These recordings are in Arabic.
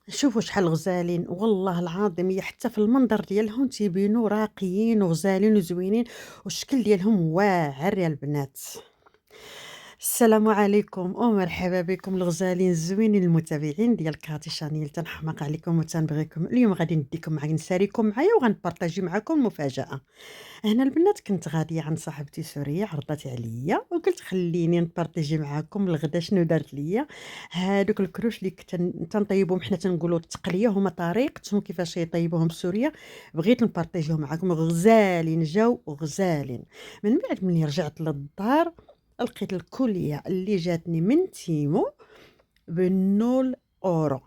شوفوا شحال غزالين، والله العظيم هي حتى في المنظر ديالهم تيبينوا راقيين وغزالين وزوينين، والشكل ديالهم واعر يا البنات. السلام عليكم ومرحبا بكم الغزالين الزوينين المتابعين ديال كاتي شانيل، تنحماق عليكم وتنبغيكم. اليوم غادي نديكم معايا نساريكم معايا وغنبارطاجي معاكم مفاجأة. هنا البنات كنت غادية عند صاحبتي سورية عرضت عليا وقلت خليني نبارطاجي معاكم الغدا شنو دارت ليا. هادوك الكروش اللي كنت تنطيبهم حنا تنقولوا التقلية، هما طريقتهم كيفاش يطيبوهم بسوريا. بغيت نبارطاجيهم معاكم، غزالين جاو غزالين. من بعد ملي رجعت للدار لقيت الكولية اللي جاتني من تيمو بالنول اورو،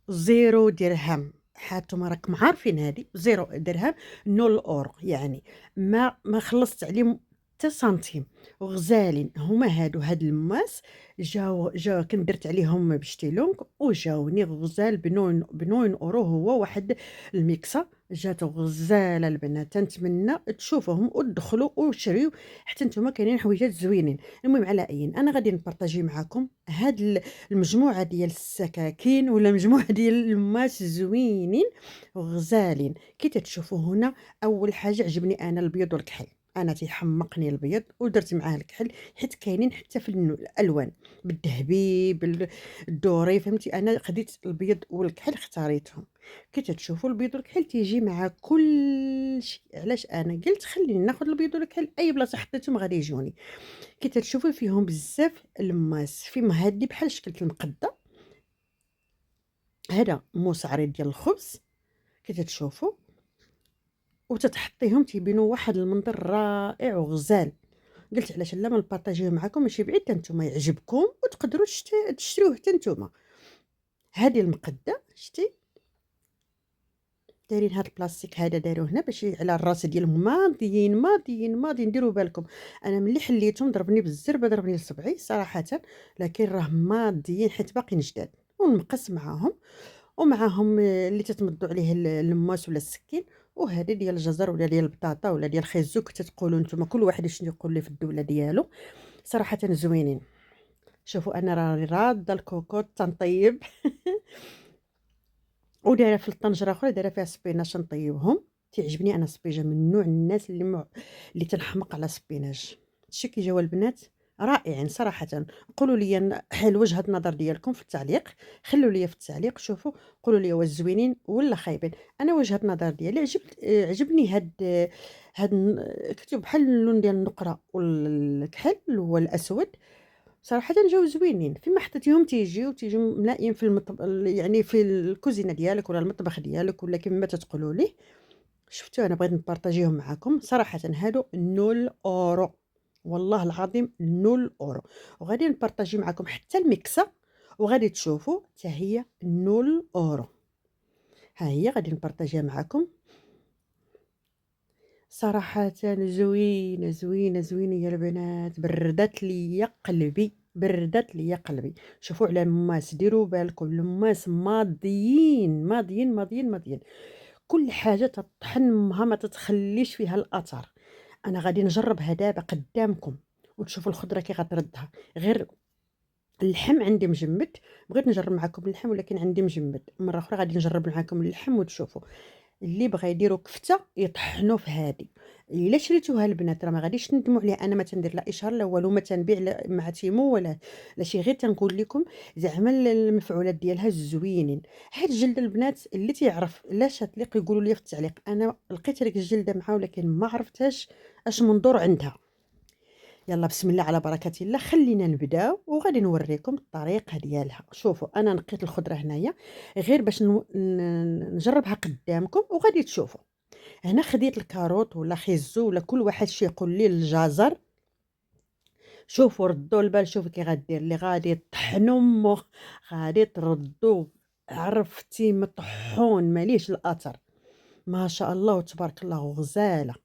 زيرو درهم. حانتوما راكم عارفين هادي زيرو درهم، نول اورو يعني ما خلصت عليهم حتى سنتيم. وغزالين هما هاد الماس. جاو كنت درت عليهم بشتيلونغ وجاوني غزال بنون اورو. هو واحد الميكسه جات غزاله البنات، تنتمنى تشوفوهم وتدخلوا وشريو حتى نتوما كاينين حويجات زوينين. المهم على اين انا غادي نبارطاجي معكم هاد المجموعة ديال السكاكين ولا مجموعة ديال الماس زوينين وغزالين كي تتشوفوا هنا. أول حاجة عجبني أنا البيض والكحل، أنا تيحمقني البيض ودرت معاه الكحل حيت كاينين حتى في الألوان بالذهبي بالدوري، فهمتي؟ أنا خديت البيض والكحل اختاريتهم. كي تتشوفوا البيض والكحل تيجي مع كل شيء. علاش أنا قلت خليني ناخذ البيض والكحل أي بلاصة حطيتهم غادي يجوني. كي تتشوفوا فيهم بزاف الماس، فيهم هادي بحال شكل المقدة، هذا موس عريض ديال الخبز كي تتشوفوا، وتتحطيهم تيبينوا واحد المنظر رائع وغزال. قلت علاش لا ما نبارطاجيوه معكم، ماشي بعيد حتى نتوما يعجبكم وتقدروا تشريوه حتى نتوما. هذه المقدة شتي دايرين هاد البلاستيك هذا داروه هنا باش على الراس ديالهم ماضيين ماضيين ماضيين. ديروا بالكم انا ملي حليتهم ضربني بالزربه ضربني لصبعي صراحه، لكن راه ماضيين حيت باقيين جداد. ونمقص معاهم ومعاهم اللي تتمدوا عليه الماس ولا السكين. وهذه ديال الجزر ولا ديال البطاطا ولا ديال الخيزو كتقولوا نتوما، كل واحد شنو يقول لي في الدوله ديالو. صراحه زوينين. شوفوا انا راني راده الكوكوط تنطيب ودايره في الطنجره اخرى دايره فيها سبيناش نطيبهم. تعجبني انا السبيجه، من نوع الناس اللي تنحمق على سبيناش. هادشي كي جاوا البنات رائعين صراحه. قولوا لي حال وجهه النظر ديالكم في التعليق، خلوا لي في التعليق شوفوا، قولوا لي واش زوينين ولا خايبين. انا وجهه النظر ديالي عجبني كتب بحال اللون ديال النقره والكحل هو الاسود. صراحةً جاو زوينين، فيما حطيتيهم تيجيو ملاقيين في يعني في الكوزينة ديالك ولا المطبخ ديالك ولا كيما تتقولوا ليه. شفتوا أنا بغيت نبارطاجيهم معاكم صراحةً هادو نول أورو، والله العظيم نول أورو. وغادي نبارطاجي معاكم حتى المكسة وغادي تشوفوا حتى هي نول أورو. ها هي غادي نبارطاجيها معاكم. صراحةً زوينة، زوينة، زوينة يا البنات، بردات ليا قلبي، بردات ليا قلبي. شوفوا على الماس، ديروا بالكم الماس ماضيين، ماضيين، ماضيين، ماضيين. كل حاجة تطحن أمها ما تتخليش فيها الأثر. أنا غادي نجربها دابا قدامكم وتشوفوا الخضرة كي غتردها. غير اللحم عندي مجمد، بغيت نجرب معاكم اللحم ولكن عندي مجمد. مرة أخرى غادي نجرب معاكم اللحم وتشوفوا. اللي بغا يديروا كفتة يطحنوا في هادي. الا شريتوها البنات راه ما غاديش تندموا عليها. انا ما تندير لا اشهار لا والو، ما تنبيع مع تيمو ولا لا شي، غير تنقول لكم زعما المفعولات ديالها زوينين. هاد الجلده البنات اللي تيعرف لا تليق يقولوا لي في التعليق. انا لقيت هذيك الجلده معها ولكن ما عرفتهاش اش منظور عندها. يلا بسم الله على بركة الله، خلينا نبداو وغادي نوريكم الطريقة ديالها. شوفوا أنا نقيت الخضرة هنايا غير باش نجربها قدامكم وغادي تشوفوا. هنا خديت الكاروت ولا خيزو ولا كل واحد شي يقول لي الجزر. شوفوا ردوا البال، شوفوا كي غدير لي غادي طحنوا امو، غادي تردوا عرفتي مطحون ماليش الاثر. ما شاء الله وتبارك الله غزاله.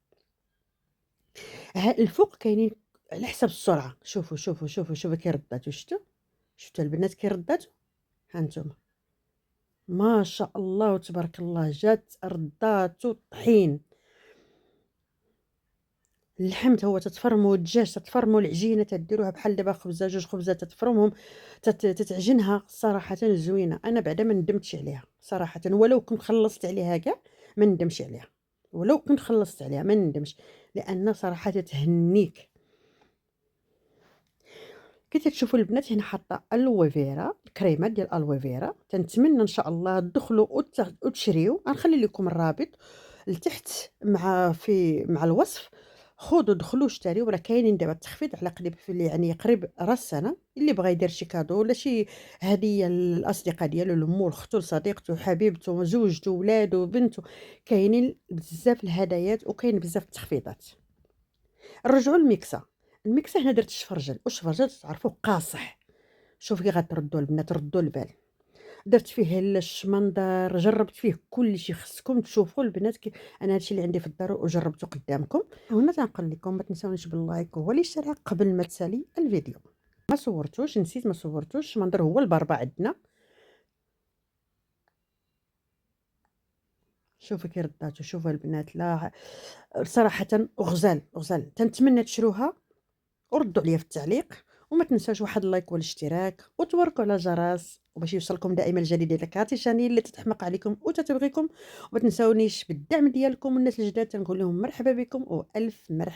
الفوق كاينين على حسب السرعة. شوفوا شوفوا شوفوا شوفوا كي رداتو، شفتوا البنات كي رداتو. هانتوما ما شاء الله وتبارك الله جات رداتو طحين. اللحم تا هو تتفرمو، الدجاج تتفرمو، العجينة تديروها بحال دابا خبزة، 2 خبزات تتفرمهم، تتعجنها صراحةً زوينة. أنا بعدا ما ندمتش عليها صراحةً، ولو كنت خلّصت عليها كاع ما ندمش عليها، ولو كنت خلّصت عليها ما ندمش، لأن صراحة تهنيك. كي تتشوفوا البنات هنا حاطة ألوي فيرا، الكريمة ديال ألوي فيرا، تنتمنى إن شاء الله تدخلوا وتشريو، غنخلي لكم الرابط لتحت مع الوصف. خذوا دخلوا اشتريو، راه كاينين دابا التخفيض على قريب يعني قريب راس سنة، اللي بغى يدير شي كادو ولا شي هدية للأصدقاء ديالو، لمو، لختو، لصديقته، حبيبته، زوجته، ولادو، بنته، كاينين بزاف الهدايات وكاين بزاف التخفيضات. نرجعوا للميكسة، الميكسة هنا درت الشفرجل، والشفرجل تعرفوه قاصح، شوفوا كي غتردوا البنات ردوا البال. درت فيه الشمندر، جربت فيه كلشي، خصكم تشوفوا البنات انا هادشي اللي عندي في الدار وجربته قدامكم. هنا تنقول لكم ما تنساونيش باللايك والاشتراك قبل ما تسالي الفيديو. ما صورتوش، نسيت ما صورتوش، الشمندر هو البربع عندنا. شوفوا كي رداتو، شوفوا البنات، لا صراحة غزال غزال، تنتمنى تشروها وردوا عليا في التعليق. وما تنساوش واحد اللايك والاشتراك وتوركوا على الجرس وباش يوصلكم دائما الجديد ديال كاتيشاني اللي تتحمق عليكم وتتبغيكم. وما تنساونيش بالدعم ديالكم، والناس الجداد تنقول لهم مرحبا بكم والف مرحبا.